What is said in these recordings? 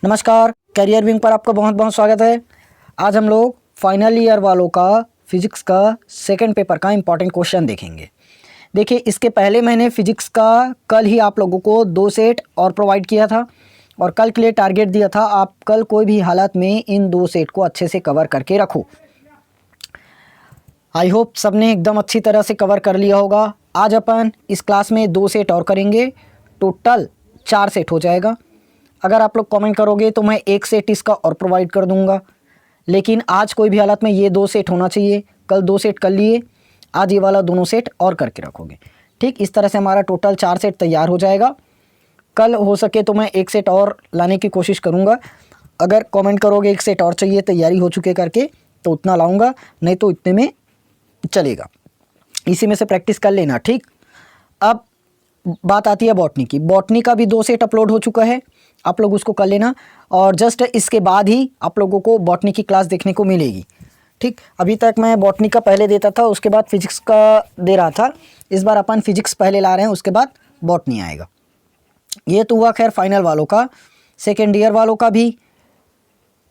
नमस्कार, career wing पर आपका बहुत बहुत स्वागत है। आज हम लोग फाइनल ईयर वालों का फिजिक्स का सेकंड पेपर का इम्पॉर्टेंट क्वेश्चन देखेंगे। देखिए, इसके पहले मैंने फिजिक्स का कल ही आप लोगों को 2 सेट और प्रोवाइड किया था और कल के लिए टारगेट दिया था आप कल कोई भी हालत में इन 2 सेट को अच्छे से कवर करके रखो। आई होप सबने एकदम अच्छी तरह से कवर कर लिया होगा। आज अपन इस क्लास में 2 सेट और करेंगे, टोटल 4 सेट हो जाएगा। अगर आप लोग कमेंट करोगे तो मैं 1 सेट इसका और प्रोवाइड कर दूंगा, लेकिन आज कोई भी हालत में ये 2 सेट होना चाहिए। कल 2 सेट कर लिए, आज ये वाला दोनों सेट और करके रखोगे। ठीक, इस तरह से हमारा टोटल 4 सेट तैयार हो जाएगा। कल हो सके तो मैं 1 सेट और लाने की कोशिश करूँगा। अगर कमेंट करोगे 1 सेट और चाहिए तैयारी हो चुके करके तो उतना लाऊँगा, नहीं तो इतने में चलेगा। इसी में से प्रैक्टिस कर लेना। ठीक, अब बात आती है बॉटनी की। बॉटनी का भी 2 सेट अपलोड हो चुका है, आप लोग उसको कर लेना और जस्ट इसके बाद ही आप लोगों को बॉटनी की क्लास देखने को मिलेगी। ठीक, अभी तक मैं बॉटनी का पहले देता था, उसके बाद फिजिक्स का दे रहा था। इस बार अपन फिजिक्स पहले ला रहे हैं, उसके बाद बॉटनी आएगा। ये तो हुआ खैर फाइनल वालों का। सेकेंड ईयर वालों का भी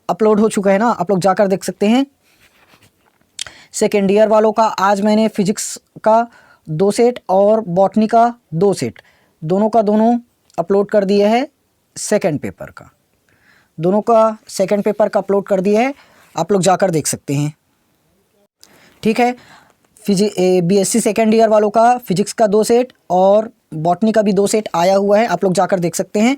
अपलोड हो चुका है ना, आप लोग जाकर देख सकते हैं। सेकेंड ईयर वालों का आज मैंने फिजिक्स का 2 सेट और बॉटनी का 2 सेट दोनों का दोनों अपलोड कर दिया है। सेकंड पेपर का दोनों का सेकंड पेपर का अपलोड कर दिया है, आप लोग जाकर देख सकते हैं। ठीक है, बीएससी सेकंड ईयर वालों का फिजिक्स का 2 सेट और बॉटनी का भी 2 सेट आया हुआ है, आप लोग जाकर देख सकते हैं।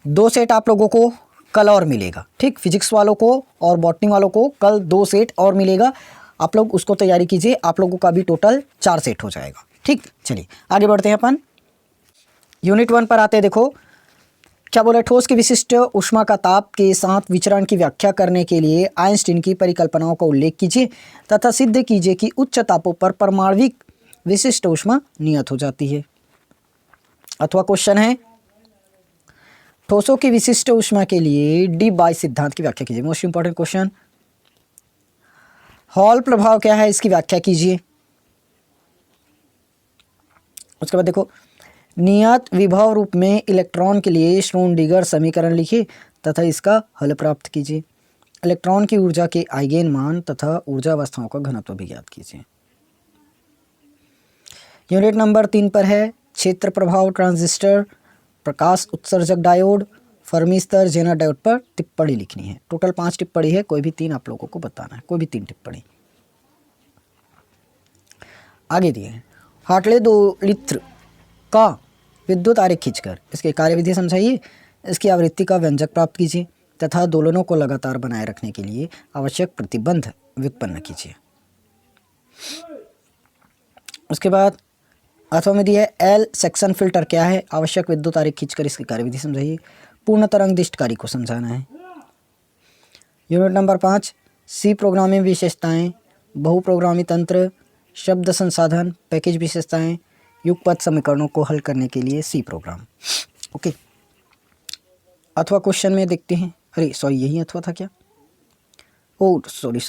2 सेट आप लोगों को कल और मिलेगा। ठीक, फिजिक्स वालों को और बॉटनी वालों को कल 2 सेट और मिलेगा, आप लोग उसको तैयारी कीजिए। आप लोगों का भी टोटल 4 सेट हो जाएगा। ठीक, चलिए आगे बढ़ते हैं अपन। यूनिट 1 पर आते हैं। देखो क्या बोला, ठोस की विशिष्ट ऊष्मा का ताप के साथ विचरण की व्याख्या करने के लिए आइंस्टीन की परिकल्पनाओं का उल्लेख कीजिए तथा सिद्ध कीजिए कि उच्च तापों पर परमाणविक विशिष्ट ऊष्मा नियत हो जाती है। अथवा क्वेश्चन है, ठोसों की विशिष्ट ऊष्मा के लिए डी बाय सिद्धांत की व्याख्या कीजिए। Most important question. हॉल प्रभाव क्या है, इसकी व्याख्या कीजिए। उसके बाद देखो, नियत विभव रूप में इलेक्ट्रॉन के लिए श्रोडिंगर समीकरण लिखिए तथा इसका हल प्राप्त कीजिए। इलेक्ट्रॉन की ऊर्जा के आइगेन मान तथा ऊर्जा अवस्थाओं का घनत्व भी ज्ञात कीजिए। यूनिट नंबर 3 पर है, क्षेत्र प्रभाव ट्रांजिस्टर, प्रकाश उत्सर्जक डायोड, फर्मी स्तर जेनर डायोड पर टिप्पणी लिखनी है। टोटल 5 टिप्पणी है, कोई भी 3 आप लोगों को बताना है, कोई भी 3 टिप्पणी। आगे दिए हैं, हार्टले 2 लित्र का विद्युत आरेख खींचकर इसकी कार्यविधि समझाइए, इसकी आवृत्ति का व्यंजक प्राप्त कीजिए तथा दोलनों को लगातार बनाए रखने के लिए आवश्यक प्रतिबंध व्युत्पन्न कीजिए। उसके बाद अथवा में दिया है, एल सेक्शन फिल्टर क्या है, आवश्यक विद्युत आरेख खींचकर इसकी कार्यविधि समझाइए। पूर्ण तरंग दिष्टकारी को समझाना है। यूनिट नंबर 5, सी प्रोग्रामिंग विशेषताएं, बहुप्रोग्रामी तंत्र, शब्द संसाधन, पैकेज विशेषताएं, युगपत समीकरणों को हल करने के लिए सी प्रोग्राम। ओके, अथवा क्वेश्चन में देखते हैं। अरे सॉरी, यही अथवा था क्या? ओ सॉरी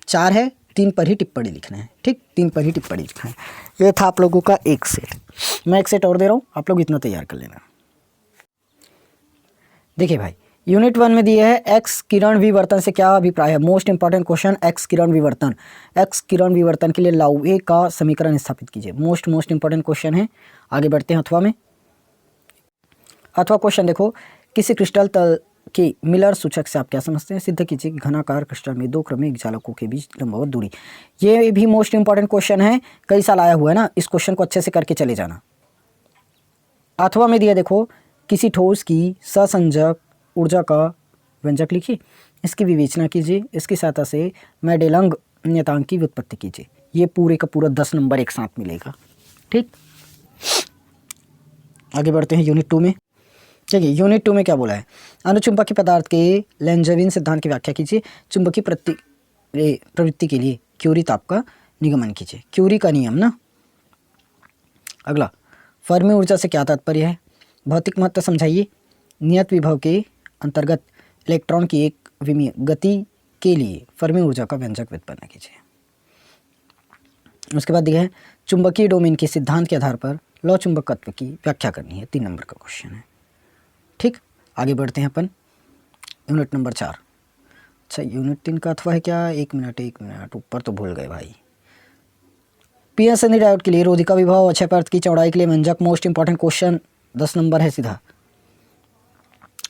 4 है, 3 पर ही टिप्पणी लिखना है। ठीक, 3 पर ही टिप्पणी लिखना है। ये था आप लोगों का 1 सेट। मैं 1 सेट और दे रहा हूँ, आप लोग इतना तैयार कर लेना। देखिए भाई, यूनिट 1 में दिया है, एक्स किरण विवर्तन से क्या अभिप्राय है। मोस्ट इंपॉर्टेंट क्वेश्चन, एक्स किरण विवर्तन। एक्स किरण विवर्तन के लिए लाउवे का समीकरण स्थापित कीजिए। मोस्ट इंपॉर्टेंट क्वेश्चन है। आगे बढ़ते हैं अथवा में। अथवा क्वेश्चन देखो, किसी क्रिस्टल तल के मिलर सूचक से आप क्या समझते हैं, सिद्ध कीजिए कि घनाकार क्रिस्टल में 2 क्रमिक जालकों के बीच लंबवत दूरी। ये भी मोस्ट इंपॉर्टेंट क्वेश्चन है, कई साल आया हुआ है ना, इस क्वेश्चन को अच्छे से करके चले जाना। अथवा में दिया देखो, किसी ठोस की ससंजक ऊर्जा का व्यंजक लिखिए, इसकी विवेचना कीजिए, इसकी सहायता से मेंडेलंग नियतांक की व्युत्पत्ति कीजिए। ये पूरे का पूरा 10 नंबर एक साथ मिलेगा। ठीक, आगे बढ़ते हैं यूनिट 2 में। देखिए यूनिट 2 में क्या बोला है, अनुचुंबकीय पदार्थ के लेंजविन सिद्धांत की व्याख्या कीजिए। चुंबकीय प्रवृत्ति के लिए क्यूरी ताप का निगमन कीजिए। क्यूरी का नियम ना। अगला, फर्मी ऊर्जा से क्या तात्पर्य है, भौतिक महत्व समझाइए। नियत विभव के अंतर्गत इलेक्ट्रॉन की एक विमीय गति के लिए फर्मी ऊर्जा का व्यंजक व्युत्पन्न कीजिए। उसके बाद दिया है, चुंबकीय डोमेन के सिद्धांत के आधार पर लौ चुंबकत्व की व्याख्या करनी है। 3 नंबर का क्वेश्चन है। ठीक, आगे बढ़ते हैं अपन। Unit number 4। अच्छा यूनिट 3 का अथवा है क्या? एक मिनट ऊपर तो भूल गए भाई। पीएसएनडी डायोड के लिए रोधिका विभव, अक्षय परत की चौड़ाई के लिए व्यंजक, मोस्ट इंपॉर्टेंट क्वेश्चन 10 नंबर है सीधा।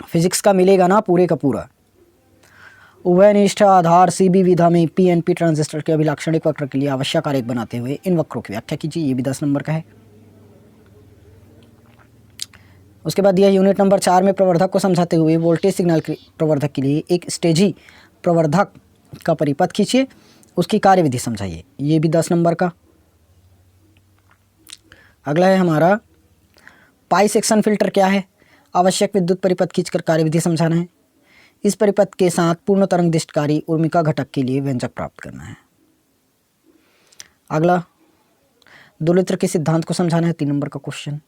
फिजिक्स का मिलेगा ना पूरे का पूरा। उभयनिष्ठ आधार सीबी विधा में पीएनपी ट्रांजिस्टर के अभिलाक्षणिक वक्र के लिए आवश्यक आरेख बनाते हुए इन वक्रों की व्याख्या कीजिए। ये भी 10 नंबर का है। उसके बाद दिया यूनिट नंबर 4 में प्रवर्धक को समझाते हुए वोल्टेज सिग्नल के प्रवर्धक के लिए एक स्टेजी प्रवर्धक का परिपथ खींचिए, उसकी कार्यविधि समझाइए। ये भी 10 नंबर का। अगला है हमारा पाई सेक्शन फिल्टर क्या है? आवश्यक विद्युत परिपथ खींचकर कार्यविधि समझाना है। इस परिपथ के साथ पूर्ण तरंग दिष्टकारी उर्मिका घटक के लिए व्यंजक प्राप्त करना है। अगला दोलित्र के सिद्धांत को समझाना है। 3 नंबर का क्वेश्चन।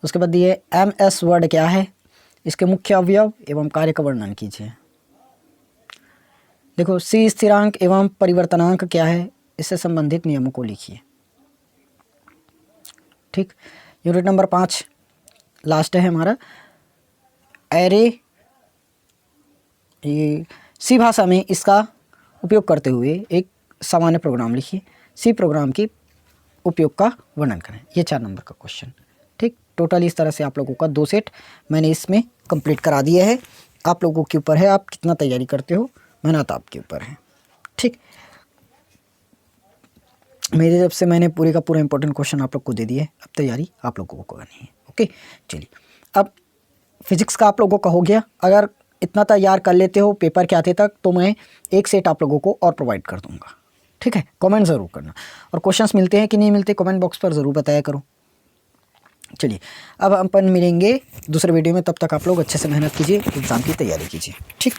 उसके बाद दिए एमएस वर्ड क्या है, इसके मुख्य अवयव एवं कार्य का वर्णन कीजिए। देखो सी स्थिरांक एवं परिवर्तनांक क्या है, इससे संबंधित नियमों को लिखिए। ठीक। यूनिट नंबर 5 लास्ट है हमारा एरे। ये सी भाषा में इसका उपयोग करते हुए एक सामान्य प्रोग्राम लिखिए। सी प्रोग्राम की उपयोग का वर्णन करें। ये 4 नंबर का क्वेश्चन। ठीक। टोटल इस तरह से आप लोगों का 2 सेट मैंने इसमें कंप्लीट करा दिया है। आप लोगों के ऊपर है आप कितना तैयारी करते हो, मेहनत आपके ऊपर है। ठीक। मेरी तरफ से मैंने पूरे का पूरा इंपॉर्टेंट क्वेश्चन आप लोग को दे दिए। अब तैयारी आप लोगों को करनी है। ओके चलिए, अब फिजिक्स का आप लोगों का हो गया। अगर इतना तैयार कर लेते हो पेपर के आते तक तो मैं एक सेट आप लोगों को और प्रोवाइड कर दूंगा। ठीक है, कमेंट ज़रूर करना और क्वेश्चंस मिलते हैं कि नहीं मिलते कमेंट बॉक्स पर ज़रूर बताया करो। चलिए अब अपन मिलेंगे दूसरे वीडियो में, तब तक आप लोग अच्छे से मेहनत कीजिए, एग्ज़ाम की तैयारी कीजिए। ठीक।